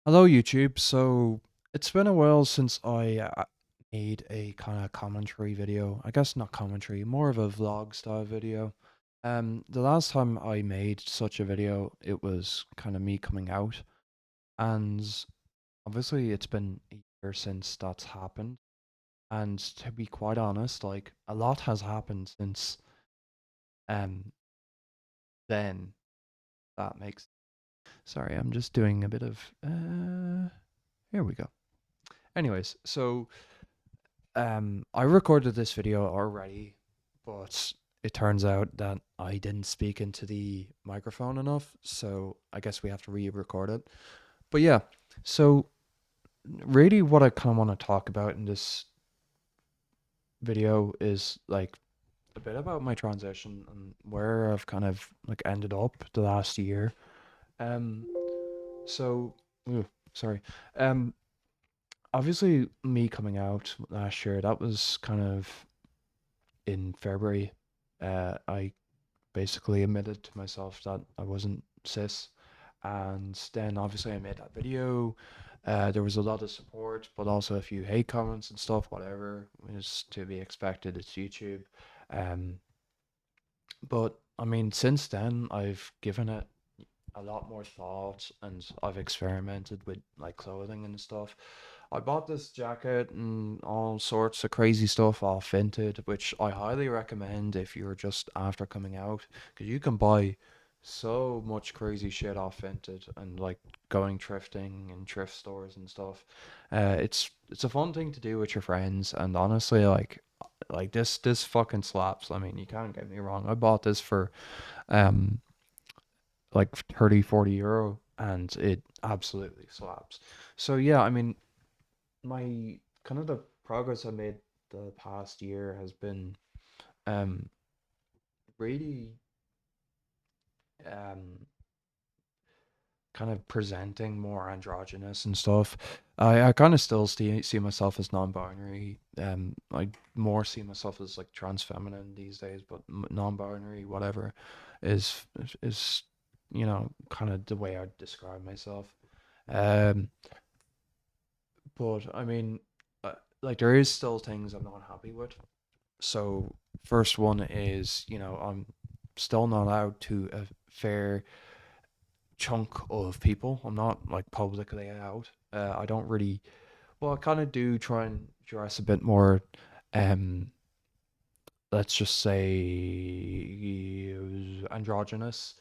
Hello, YouTube. So it's been a while since I made a kind of commentary video. I guess not commentary, more of a vlog style video. The last time I made such a video, it was kind of me coming out, and obviously it's been a year since that's happened. And to be quite honest, like a lot has happened since um then. That makes. Sorry, I'm just doing a bit of. Here we go. Anyways, so I recorded this video already, but it turns out that I didn't speak into the microphone enough, so I guess we have to re-record it. But yeah, so really what I kind of want to talk about in this video is like a bit about my transition and where I've kind of like ended up the last year. Um, so, ooh, sorry. Um, Obviously me coming out last year, that was kind of in February. I basically admitted to myself that I wasn't cis. And then obviously I made that video. There was a lot of support, but also a few hate comments and stuff, whatever is to be expected. It's YouTube. Um, but I mean, since then, I've given it a lot more thought and I've experimented with like clothing and stuff. I bought this jacket and all sorts of crazy stuff off Vinted, which I highly recommend if you're just after coming out, because you can buy so much crazy shit off Vinted and like going thrifting in thrift stores and stuff. It's a fun thing to do with your friends, and honestly, this fucking slaps. I mean, you can't get me wrong. I bought this for um like 30, 40 euro, and it absolutely slaps. So yeah, I mean, my kind of the progress I made the past year has been um really um kind of presenting more androgynous and stuff. I kind of still see myself as non-binary. I more see myself as like trans feminine these days, but non-binary, whatever, is kind of the way I describe myself. Um, but I mean, like there is still things I'm not happy with. So first one is, I'm still not out to a fair chunk of people. I'm not like publicly out. I don't really. Well, I kind of do try and dress a bit more. Um, let's just say androgynous.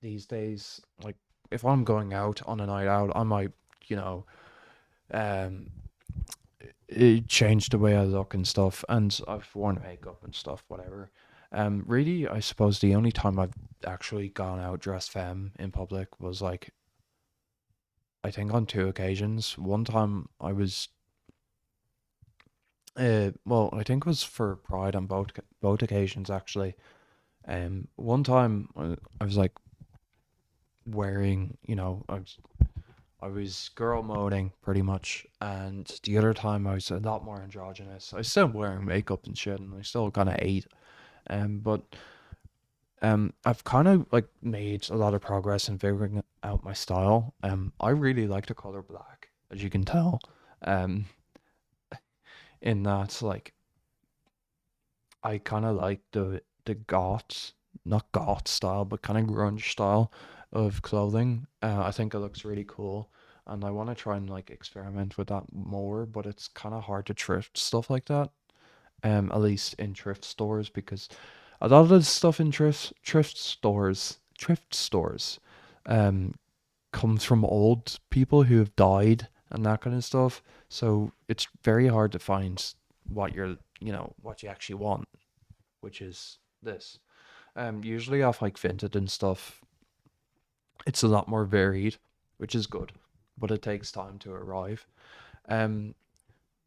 These days, like if I'm going out on a night out, I might, you know, um, it changed the way I look and stuff, and I've worn makeup and stuff, whatever. Really, I suppose the only time I've actually gone out dressed femme in public was like I think on two occasions. One time I was, well, I think it was for Pride on both occasions actually. One time I was like wearing, I was girl moding pretty much, and the other time I was a lot more androgynous. I was still wearing makeup and shit, and I still kind of ate. But I've kind of like made a lot of progress in figuring out my style. I really like the color black, as you can tell. Um, in that like I kind of like the goth, not goth style, but kind of grunge style of clothing. I think it looks really cool, and I want to try and like experiment with that more. But it's kind of hard to thrift stuff like that. At least in thrift stores, because a lot of the stuff in thrift stores, um, comes from old people who have died and that kind of stuff. So it's very hard to find what you actually want, which is this. Usually off like Vinted and stuff, it's a lot more varied, which is good, but it takes time to arrive. Um,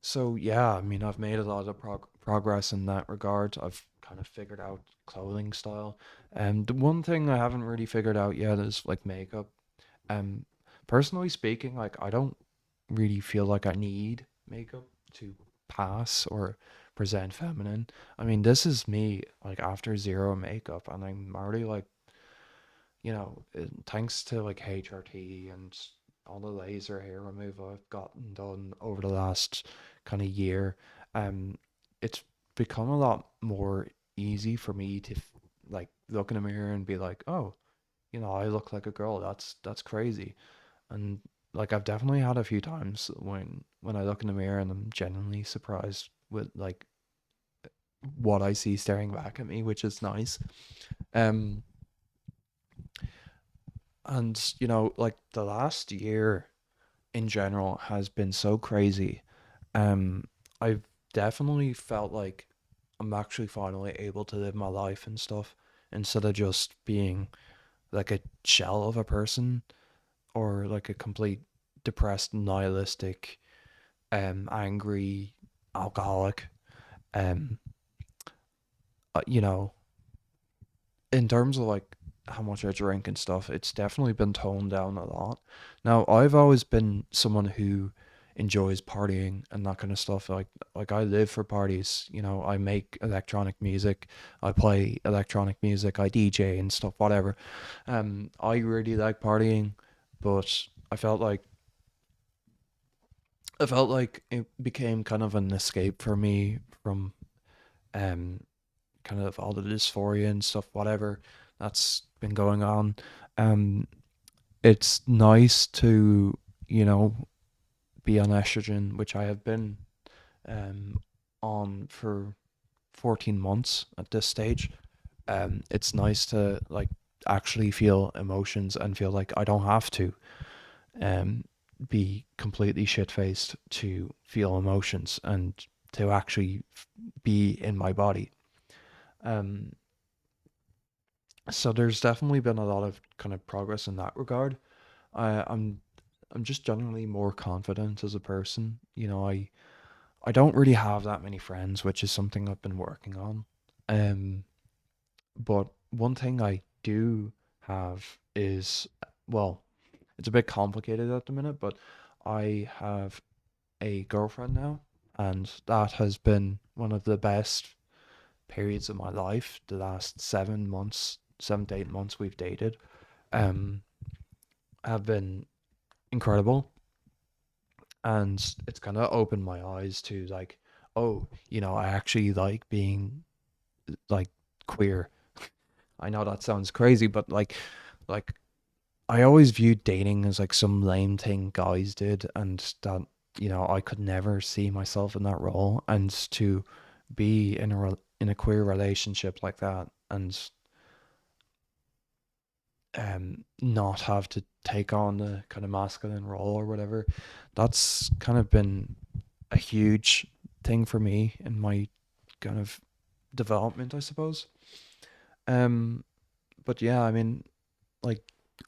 so yeah, I mean, I've made a lot of progress in that regard. I've kind of figured out clothing style. And the one thing I haven't really figured out yet is like makeup. Um, Personally speaking, like I don't really feel like I need makeup to pass or present feminine. I mean, this is me like after zero makeup, and I'm already like, thanks to like HRT and all the laser hair removal I've gotten done over the last kind of year, um, it's become a lot more easy for me to like look in the mirror and be like, oh, I look like a girl. That's crazy. And like I've definitely had a few times when I look in the mirror and I'm genuinely surprised with like what I see staring back at me, which is nice. Um, and like the last year in general has been so crazy. I've definitely felt like I'm actually finally able to live my life and stuff instead of just being like a shell of a person or like a complete depressed, nihilistic, angry alcoholic. Um, you know, in terms of like how much I drink and stuff, it's definitely been toned down a lot. Now, I've always been someone who enjoys partying and that kind of stuff. Like I live for parties. I make electronic music, I play electronic music, I DJ and stuff, whatever. I really like partying, but I felt like it became kind of an escape for me from um kind of all the dysphoria and stuff, whatever that's been going on. Um, it's nice to, you know, be on estrogen, which I have been um, on for 14 months at this stage. It's nice to like actually feel emotions and feel like I don't have to um, be completely shit faced to feel emotions and to actually be in my body. Um, So there's definitely been a lot of kind of progress in that regard. I, I'm I'm just generally more confident as a person. I don't really have that many friends, which is something I've been working on. Um, but one thing I do have is, well, it's a bit complicated at the minute, but I have a girlfriend now, and that has been one of the best periods of my life. The last 7 months, 7 to 8 months we've dated. Um, have been incredible, and it's kind of opened my eyes to like, oh, I actually like being like queer. I know that sounds crazy, but like I always viewed dating as like some lame thing guys did, and that I could never see myself in that role, and to be in a queer relationship like that and not have to take on the kind of masculine role or whatever, that's kind of been a huge thing for me in my kind of development, I suppose. Um, but yeah, I mean, like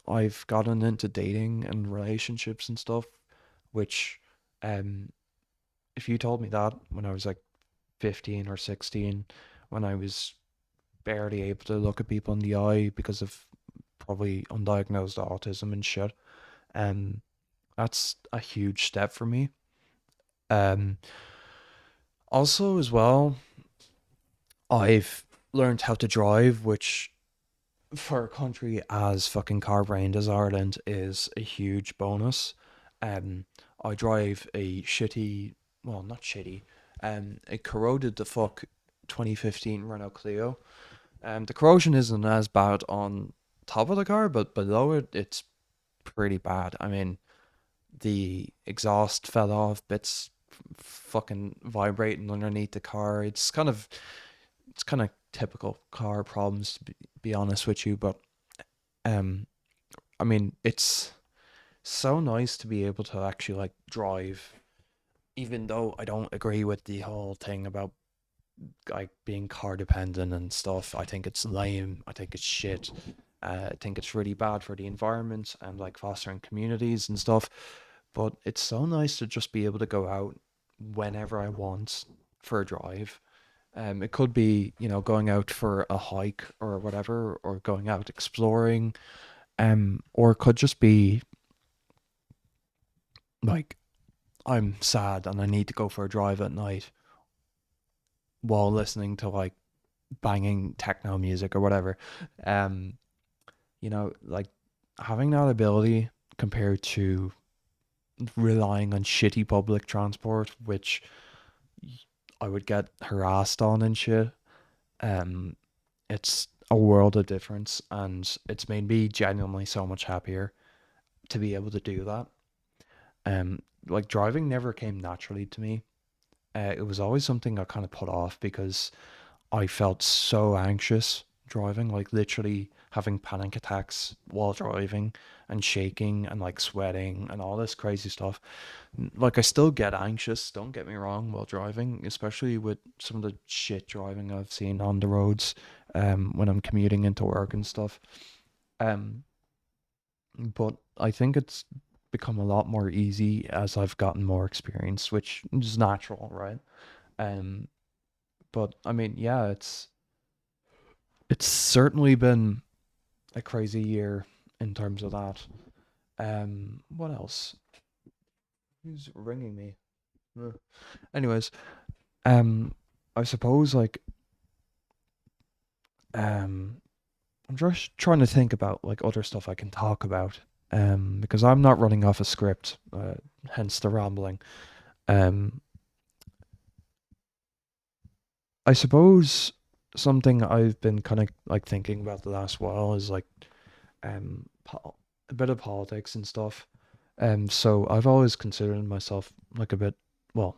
I've gotten into dating and relationships and stuff, which, um, if you told me that when I was like 15 or 16, when I was barely able to look at people in the eye because of probably undiagnosed autism and shit, um, that's a huge step for me. Um, Also as well, I've learned how to drive, which for a country as fucking car brained as Ireland is a huge bonus. I drive a shitty, well, not shitty, a corroded the fuck 2015 Renault Clio. The corrosion isn't as bad on top of the car, but below it, it's pretty bad. I mean, the exhaust fell off, bits fucking vibrating underneath the car. It's kind of typical car problems to be honest with you, but um I mean it's so nice to be able to actually like drive, even though I don't agree with the whole thing about like being car dependent and stuff. I think it's lame. I think it's shit. I think it's really bad for the environment and like fostering communities and stuff. But it's so nice to just be able to go out whenever I want for a drive. It could be, going out for a hike or whatever, or going out exploring. Or it could just be like I'm sad and I need to go for a drive at night while listening to like banging techno music or whatever. Like having that ability compared to relying on shitty public transport, which I would get harassed on and shit. Um, it's a world of difference, and it's made me genuinely so much happier to be able to do that. Like driving never came naturally to me. It was always something I kind of put off because I felt so anxious driving, like literally having panic attacks while driving and shaking and like sweating and all this crazy stuff. Like I still get anxious, don't get me wrong, while driving, especially with some of the shit driving I've seen on the roads when I'm commuting into work and stuff. Um but I think it's become a lot more easy as I've gotten more experience, which is natural, right? Um but I mean, yeah, it's certainly been a crazy year in terms of that. What else? Who's ringing me? Ugh. Anyways, um, I suppose like um, I'm just trying to think about like other stuff I can talk about. Because I'm not running off a script, hence the rambling. Um, I suppose something I've been kind of like thinking about the last while is like a bit of politics and stuff. So I've always considered myself like a bit, well,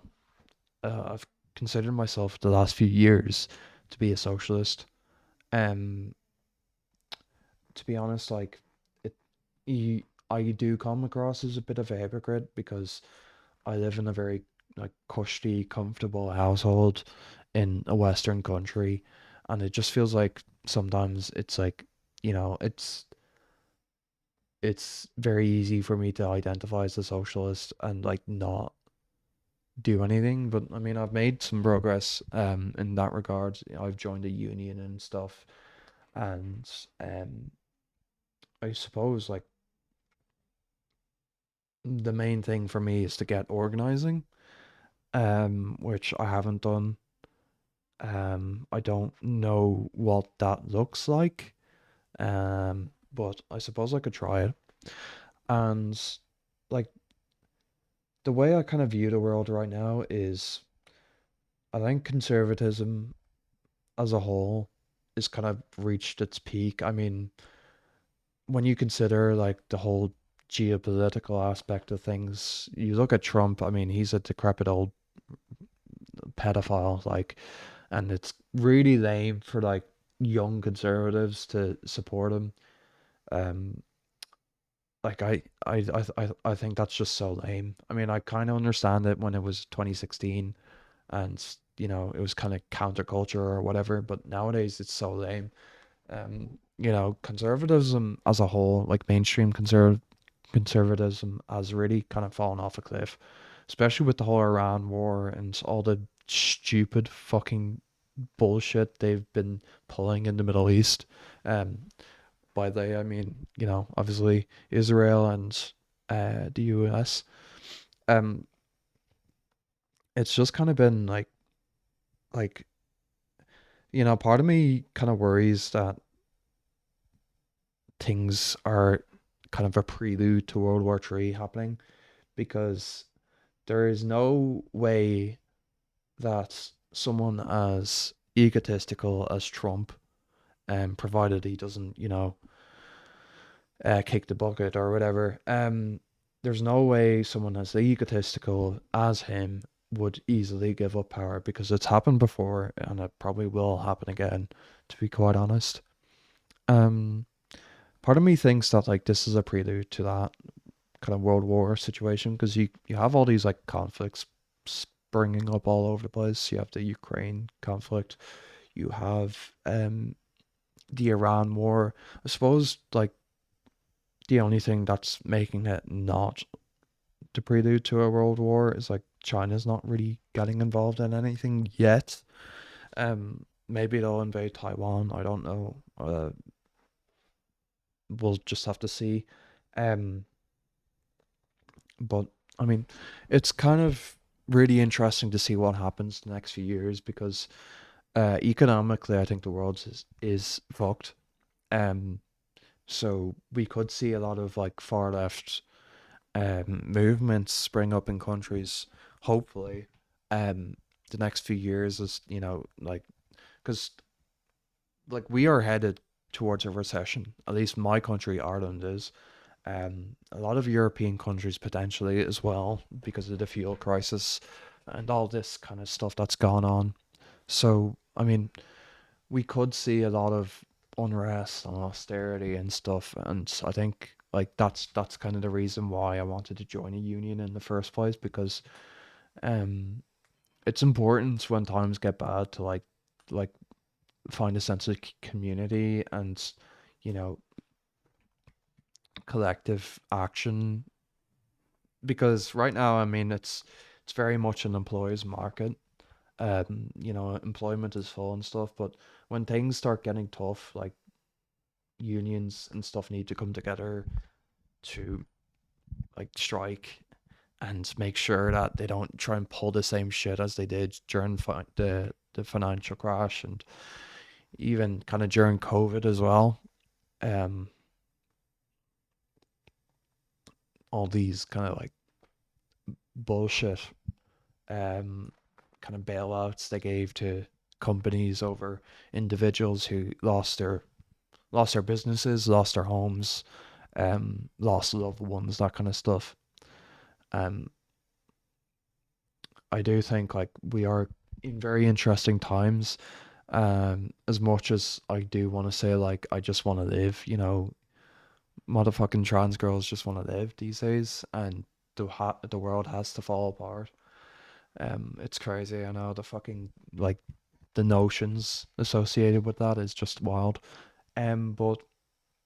I've considered myself the last few years to be a socialist. Um, to be honest, like it, you, I do come across as a bit of a hypocrite because I live in a very like cushy, comfortable household in a Western country, and it just feels like sometimes it's like, you know, it's very easy for me to identify as a socialist and like not do anything. But I mean, I've made some progress in that regard. I've joined a union and stuff, and I suppose like the main thing for me is to get organizing, which I haven't done. I don't know what that looks like, but I suppose I could try it. And like the way I kind of view the world right now is I think conservatism as a whole is kind of reached its peak. I mean, when you consider like the whole geopolitical aspect of things, you look at Trump, I mean, he's a decrepit old pedophile, like, and it's really lame for like young conservatives to support him. Um, like I think that's just so lame. I mean, I kind of understand it when it was 2016 and it was kind of counterculture or whatever, but nowadays it's so lame. Conservatism as a whole, like mainstream conservatism, has really kind of fallen off a cliff, especially with the whole Iran war and all the stupid fucking bullshit they've been pulling in the Middle East. Um, by they, I mean, obviously Israel and the US. Um, it's just kind of been like, part of me kind of worries that things are kind of a prelude to World War III happening because there is no way that someone as egotistical as Trump, provided he doesn't, kick the bucket or whatever, there's no way someone as egotistical as him would easily give up power because it's happened before and it probably will happen again, to be quite honest. Um, Part of me thinks that like this is a prelude to that kind of world war situation because you have all these like conflicts springing up all over the place. You have the Ukraine conflict, you have the Iran war. I suppose like the only thing that's making it not the prelude to a world war is like China's not really getting involved in anything yet. Maybe they'll invade Taiwan. I don't know. We'll just have to see. Um, but I mean, it's kind of really interesting to see what happens the next few years because economically, I think the world is fucked. Um, so we could see a lot of like far left movements spring up in countries, hopefully, um, the next few years is, like, because like we are headed towards a recession. At least my country, Ireland, is. A lot of European countries potentially as well because of the fuel crisis and all this kind of stuff that's gone on. So, I mean, we could see a lot of unrest and austerity and stuff, and I think like that's kind of the reason why I wanted to join a union in the first place because um it's important when times get bad to like find a sense of community and you know collective action because right now I mean it's very much an employer's market. Employment is full and stuff, but when things start getting tough, like unions and stuff need to come together to like strike and make sure that they don't try and pull the same shit as they did during the financial crash and even kind of during COVID as well. Um, all these kind of like bullshit um kind of bailouts they gave to companies over individuals who lost their businesses, lost their homes, lost loved ones, that kind of stuff. Um, I do think like we are in very interesting times. As much as I do want to say like I just want to live, motherfucking trans girls just want to live these days, and the world has to fall apart. It's crazy. I know the fucking like the notions associated with that is just wild. But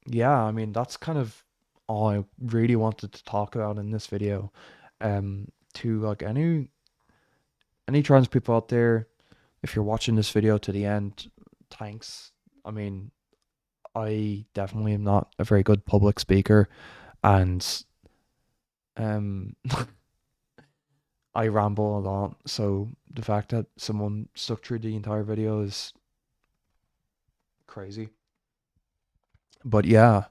yeah, I mean that's kind of all I really wanted to talk about in this video. To like any trans people out there, if you're watching this video to the end, thanks. I mean, I definitely am not a very good public speaker, and um, I ramble a lot. So the fact that someone stuck through the entire video is crazy. But yeah,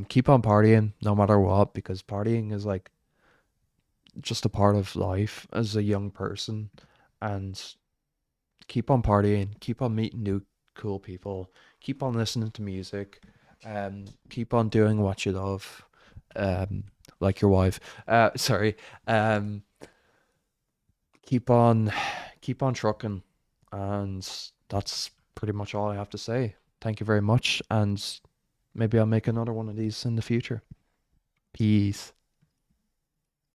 keep on partying no matter what, because partying is like just a part of life as a young person, and keep on partying, keep on meeting new cool people, keep on listening to music, keep on doing what you love, um, like your wife. Sorry, um, keep on, keep on trucking, and that's pretty much all I have to say. Thank you very much, and maybe I'll make another one of these in the future. Peace.